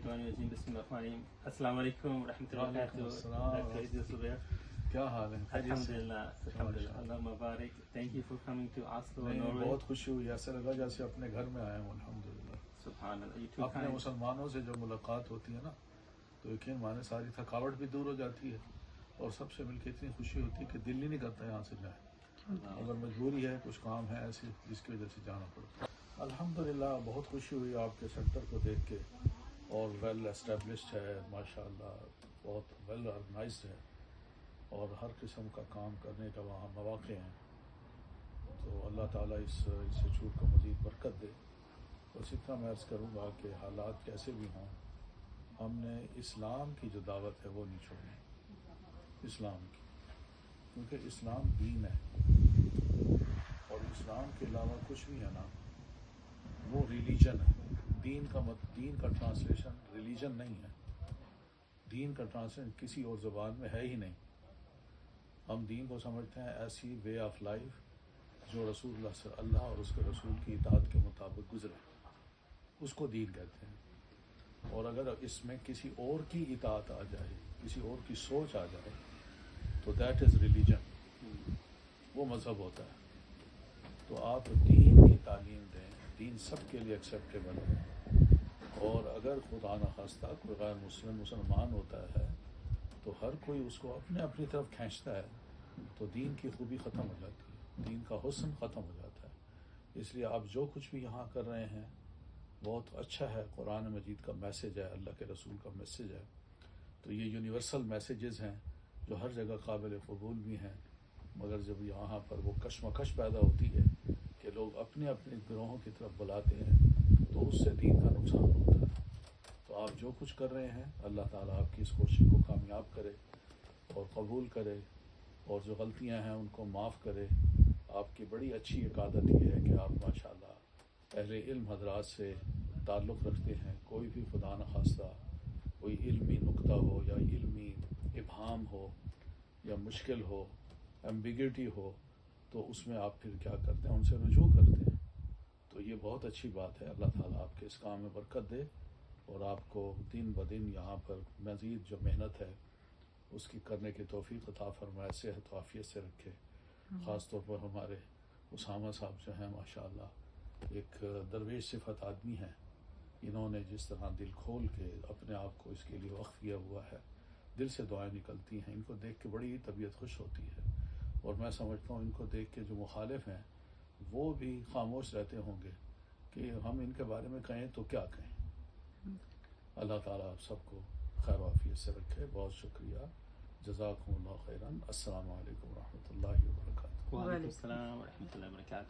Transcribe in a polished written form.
الشیطان الرجیم بسم اللہ الرحمن الرحیم السلام علیکم ورحمۃ اللہ وبرکاتہ. کیا حال ہے؟ الحمدللہ الحمدللہ اللہ مبارک. Thank you for coming to Oslo. بہت خوشی ہوئی، ایسا لگا جیسے اپنے گھر میں آیا ہوں. الحمدللہ. سبحان اللہ. اپنے مسلمانوں سے جب ملاقات ہوتی ہے نا تو یقین مانے ساری تھکاوٹ بھی دور ہو جاتی ہے اور سب سے مل کے اتنی خوشی ہوتی ہے کہ دل ہی نہیں کرتا یہاں سے جائے. اگر مجبوری ہے، کچھ کام ہے ایسی جس کی وجہ سے جانا پڑتا ہے. الحمدللہ بہت خوشی ہوئی آپ کے سینٹر کو دیکھ کے، اور ویل اسٹیبلشڈ ہے ماشاء اللہ، بہت ویل آرگنائزڈ ہے اور ہر قسم کا کام کرنے کا وہاں مواقع ہیں. تو اللہ تعالیٰ اس انسٹیٹیوٹ کو مزید برکت دے. بس اتنا میں عرض کروں گا کہ حالات کیسے بھی ہوں، ہم نے اسلام کی جو دعوت ہے وہ نہیں چھوڑنی. اسلام کی، کیونکہ اسلام دین ہے اور اسلام کے علاوہ کچھ بھی ہے نا وہ ریلیجن ہے. دین کا ٹرانسلیشن ریلیجن نہیں ہے. دین کا ٹرانسلیشن کسی اور زبان میں ہے ہی نہیں. ہم دین کو سمجھتے ہیں ایسی وے آف لائف جو رسول اللہ صلی اللہ اور اس کے رسول کی اطاعت کے مطابق گزرے، اس کو دین کہتے ہیں. اور اگر اس میں کسی اور کی اطاعت آ جائے، کسی اور کی سوچ آ جائے تو دیٹ از ریلیجن، وہ مذہب ہوتا ہے. تو آپ دین کی تعلیم دیں، دین سب کے لیے ایکسیپٹیبل ہے. اور اگر خدا نخواستہ کوئی غیر مسلمان ہوتا ہے تو ہر کوئی اس کو اپنی طرف کھینچتا ہے تو دین کی خوبی ختم ہو جاتی ہے، دین کا حسن ختم ہو جاتا ہے. اس لیے آپ جو کچھ بھی یہاں کر رہے ہیں بہت اچھا ہے. قرآن مجید کا میسیج ہے، اللہ کے رسول کا میسیج ہے. تو یہ یونیورسل میسیجز ہیں جو ہر جگہ قابل قبول بھی ہیں. مگر جب یہاں پر وہ کشمکش پیدا ہوتی ہے کہ لوگ اپنے گروہوں کی طرف بلاتے ہیں تو اس سے دین کا نقصان ہوتا ہے. تو آپ جو کچھ کر رہے ہیں اللہ تعالیٰ آپ کی اس کوشش کو کامیاب کرے اور قبول کرے، اور جو غلطیاں ہیں ان کو معاف کرے. آپ کی بڑی اچھی ایک عادت یہ ہے کہ آپ ماشاءاللہ اہل علم حضرات سے تعلق رکھتے ہیں. کوئی بھی خدا نخواستہ کوئی علمی نقطہ ہو یا علمی ابہام ہو یا مشکل ہو، ایمبیگیٹی ہو، تو اس میں آپ پھر کیا کرتے ہیں، ان سے رجوع کرتے ہیں. تو یہ بہت اچھی بات ہے. اللہ تعالیٰ آپ کے اس کام میں برکت دے اور آپ کو دن بدن یہاں پر مزید جو محنت ہے اس کی کرنے کی توفیق عطا فرمائے، صحت و عافیت سے رکھے. خاص طور پر ہمارے اسامہ صاحب جو ہیں ماشاءاللہ ایک درویش صفت آدمی ہیں. انہوں نے جس طرح دل کھول کے اپنے آپ کو اس کے لیے وقف کیا ہوا ہے، دل سے دعائیں نکلتی ہیں. ان کو دیکھ کے بڑی طبیعت خوش ہوتی ہے. اور میں سمجھتا ہوں ان کو دیکھ کے جو مخالف ہیں وہ بھی خاموش رہتے ہوں گے کہ ہم ان کے بارے میں کہیں تو کیا کہیں. اللہ تعالیٰ آپ سب کو خیر و عافیت سے رکھے. بہت شکریہ. جزاکم اللہ خیراً. السلام علیکم ورحمۃ اللہ وبرکاتہ. وعلیکم السلام ورحمۃ اللہ وبرکاتہ.